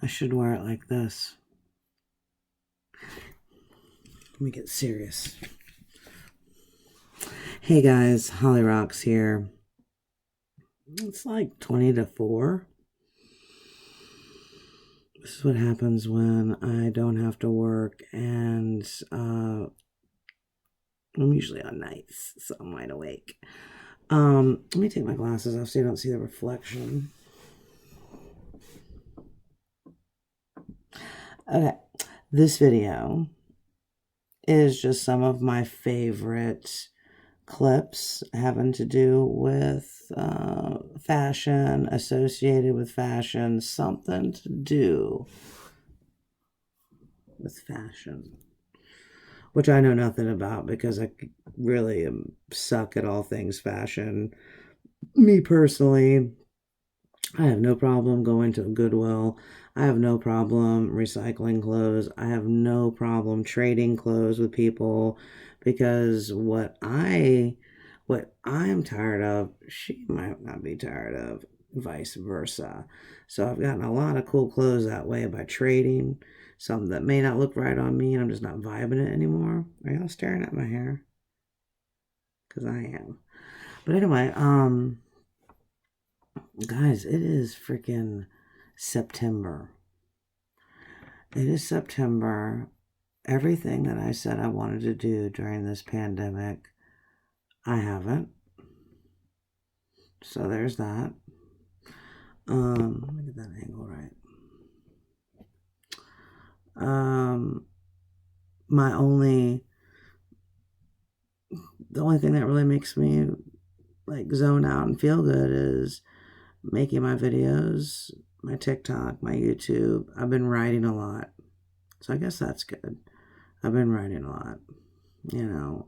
I should wear it like this. Let me get serious. Hey guys, Holly Rocks here. It's like 20 to 4. This is what happens when I don't have to work, and I'm usually on nights, so I'm wide awake. Let me take my glasses off so you don't see the reflection. Okay, this video is just some of my favorite clips having to do with fashion, associated with fashion, something to do with fashion, which I know nothing about because I really am suck at all things fashion. Me personally, I have no problem going to Goodwill. I have no problem recycling clothes. I have no problem trading clothes with people, because what I'm tired of, she might not be tired of, vice versa. So I've gotten a lot of cool clothes that way by trading. Some that may not look right on me and I'm just not vibing it anymore. Are y'all staring at my hair? Because I am. But anyway, guys, it is freaking September. It is September. Everything that I said I wanted to do during this pandemic, I haven't. So there's that. Let me get that angle right. The only thing that really makes me like zone out and feel good is making my videos, my TikTok, my YouTube. I've been writing a lot, so I guess that's good. I've been writing a lot, you know.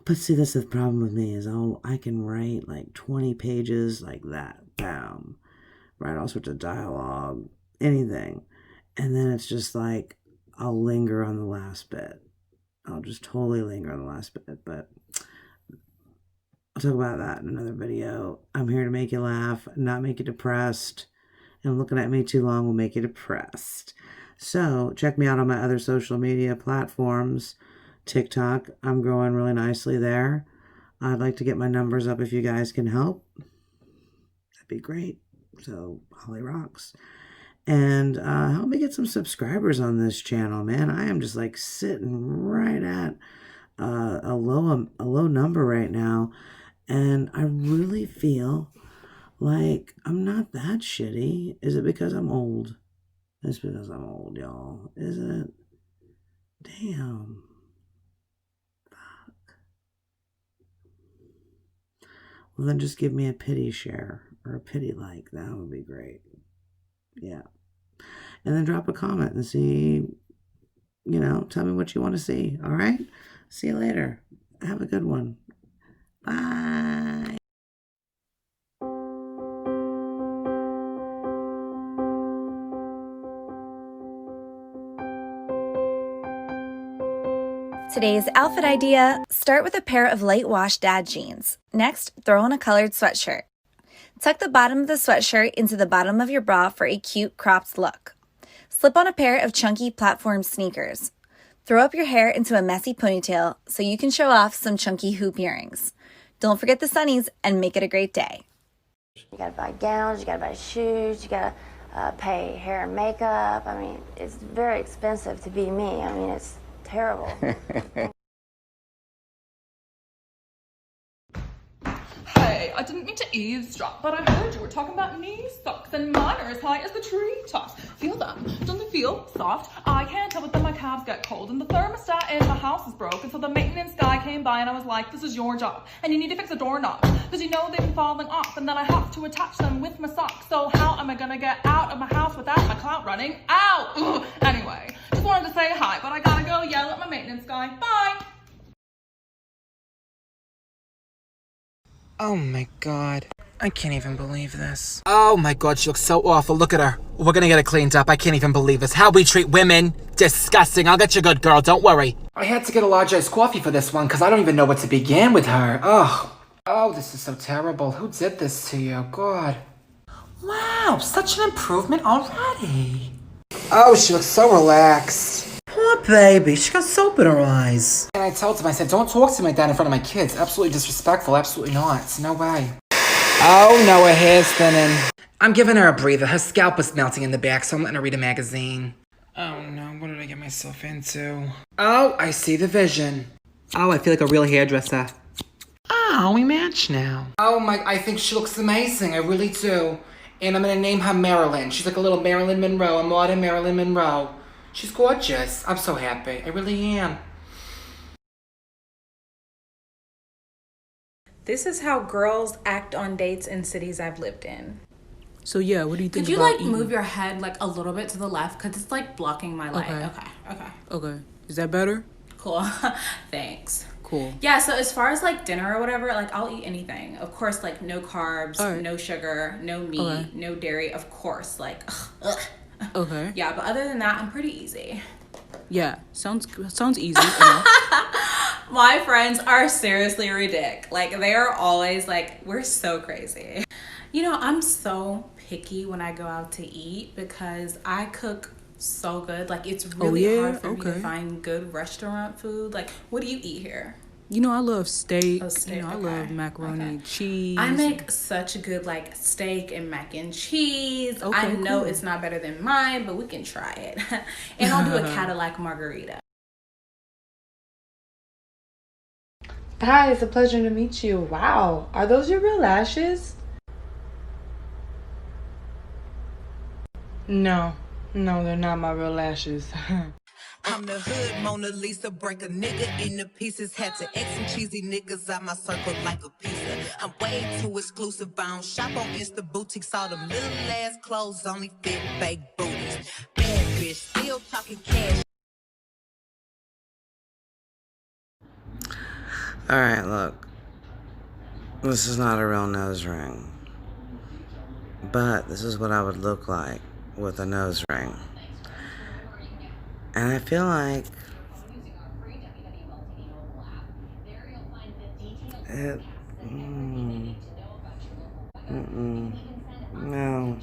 But see, that's the problem with me is I can write like 20 pages like that, bam, write all sorts of dialogue, anything, and then it's just like I'll linger on the last bit. I'll just totally linger on the last bit, but I'll talk about that in another video. I'm here to make you laugh, not make you depressed. And looking at me too long will make you depressed. So check me out on my other social media platforms. TikTok, I'm growing really nicely there. I'd like to get my numbers up if you guys can help. That'd be great. So Holly Rocks. And help me get some subscribers on this channel, man. I am just like sitting right at a low number right now. And I really feel like I'm not that shitty. Is it because I'm old? It's because I'm old, y'all. Is it? Damn. Fuck. Well, then just give me a pity share or a pity like. That would be great. Yeah. And then drop a comment and see, tell me what you want to see. All right? See you later. Have a good one. Bye. Today's outfit idea: start with a pair of light wash dad jeans. Next, throw on a colored sweatshirt. Tuck the bottom of the sweatshirt into the bottom of your bra for a cute cropped look. Slip on a pair of chunky platform sneakers. Throw up your hair into a messy ponytail so you can show off some chunky hoop earrings. Don't forget the sunnies and make it a great day. You gotta buy gowns, you gotta buy shoes, you gotta pay hair and makeup. I mean, it's very expensive to be me. I mean, it's terrible. Hey, I didn't mean to eavesdrop, but I heard you were talking about knee socks and mine are as high as the treetops. Feel them? Don't they feel soft? I can't tell, but then my calves get cold and the thermostat in my house is broken. So the maintenance guy came by and I was like, this is your job and you need to fix the doorknobs because you know they've been falling off and then I have to attach them with my socks. So how am I gonna get out of my house without my clout running out? Ugh. Anyway, just wanted to say hi, but I gotta go yell at my maintenance guy. Bye! Oh my god. I can't even believe this. Oh my god, she looks so awful. Look at her. We're gonna get her cleaned up. I can't even believe this. How we treat women. Disgusting. I'll get you good, girl. Don't worry. I had to get a large iced coffee for this one because I don't even know what to begin with her. Oh, this is so terrible. Who did this to you? God. Wow, such an improvement already. Oh, she looks so relaxed. Poor baby, she got soap in her eyes. And I told him, I said, don't talk to me like that in front of my kids. Absolutely disrespectful, absolutely not. No way. Oh no, her hair's thinning. I'm giving her a breather. Her scalp was melting in the back, so I'm letting her read a magazine. Oh no, what did I get myself into? Oh, I see the vision. Oh, I feel like a real hairdresser. Oh, we match now. Oh my, I think she looks amazing. I really do. And I'm gonna name her Marilyn. She's like a little Marilyn Monroe, a modern Marilyn Monroe. She's gorgeous. I'm so happy. I really am. This is how girls act on dates in cities I've lived in. So yeah, what do you think? Could you about like eating? move your head like a little bit to the left because it's like blocking my light. Okay. Is that better? Cool. Thanks. Cool. Yeah, so as far as like dinner or whatever, like I'll eat anything. Of course, like no carbs, All right. no sugar, no meat, Okay. no dairy. Of course, like ugh. Okay. Yeah, but other than that, I'm pretty easy. Yeah, sounds easy enough. My friends are seriously ridiculous. Like they are always like, we're so crazy. You know, I'm so picky when I go out to eat because I cook so good. Like it's really hard for me to find good restaurant food. Like, what do you eat here? You know, I love steak. Oh, steak, You know, I love macaroni, cheese. I make such a good like steak and mac and cheese. Okay, I know cool. it's not better than mine, but we can try it. And I'll do a Cadillac margarita. Hi, it's a pleasure to meet you. Wow, are those your real lashes? No, they're not my real lashes. I'm the hood Mona Lisa, break a nigga into pieces. Had to X some cheesy niggas out my circle like a pizza. I'm way too exclusive. I don't shop on Insta boutiques. All them little ass clothes only fit fake booties. Bad bitch, still talking cash. Alright, look. This is not a real nose ring. But this is what I would look like with a nose ring. And I feel like it, no.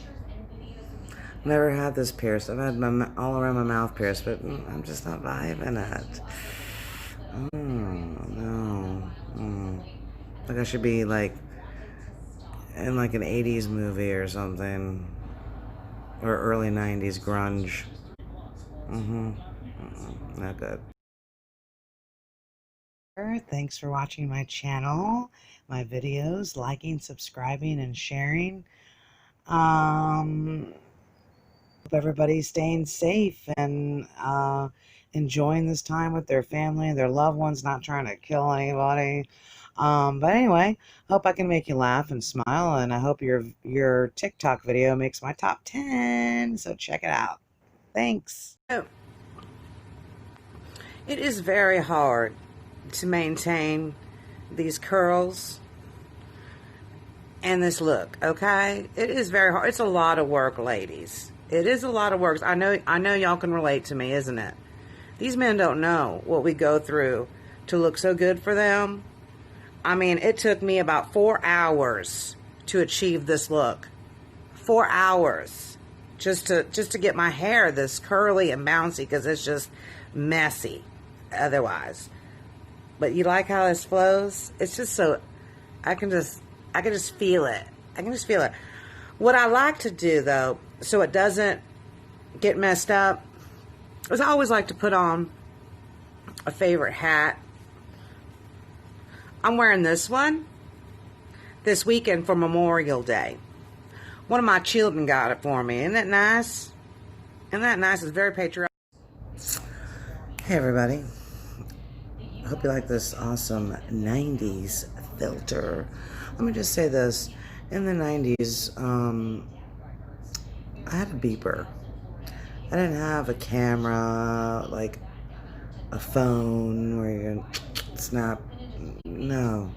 Never had this pierced. I've had my all around my mouth pierced, but I'm just not vibing it. No. Like I should be like in like an 80s movie or something. Or early 90s grunge. Not good. Thanks for watching my channel, my videos, liking, subscribing, and sharing. Hope everybody's staying safe and enjoying this time with their family and their loved ones, not trying to kill anybody. But anyway, hope I can make you laugh and smile, and I hope your TikTok video makes my top 10. So check it out. Thanks. It is very hard to maintain these curls and this look, okay? It is very hard. It's a lot of work, ladies. It is a lot of work. I know y'all can relate to me, isn't it? These men don't know what we go through to look so good for them. I mean, it took me about 4 hours to achieve this look. 4 hours just to get my hair this curly and bouncy, because it's just messy otherwise. But you like how this flows? It's just so I can just feel it. I can just feel it. What I like to do though, so it doesn't get messed up, is I always like to put on a favorite hat. I'm wearing this one this weekend for Memorial Day. One of my children got it for me. Isn't that nice? Isn't that nice? It's very patriotic. Hey everybody. I hope you like this awesome 90s filter. Let me just say this. In the 90s, I had a beeper. I didn't have a camera, like a phone where you can snap. No.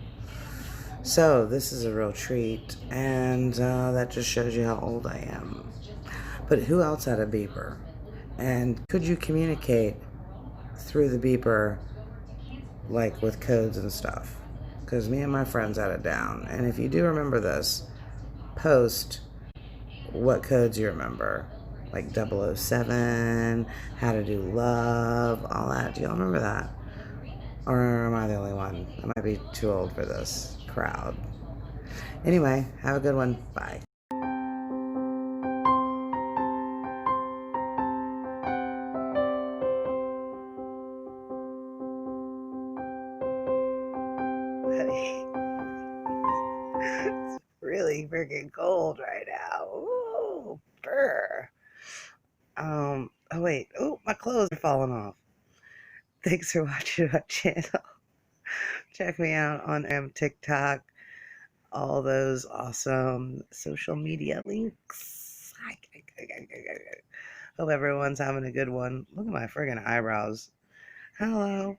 So this is a real treat, and that just shows you how old I am. But who else had a beeper? And could you communicate through the beeper, like with codes and stuff? Because me and my friends had it down. And if you do remember this, post what codes you remember. Like 007, How to Do Love, all that. Do y'all remember that? Or am I the only one? I might be too old for this crowd. Anyway, have a good one. Bye. It's really freaking cold right now. Ooh, brr. Oh wait. Oh, my clothes are falling off. Thanks for watching my channel. Check me out on TikTok, all those awesome social media links. Hope everyone's having a good one. Look at my friggin' eyebrows. Hello.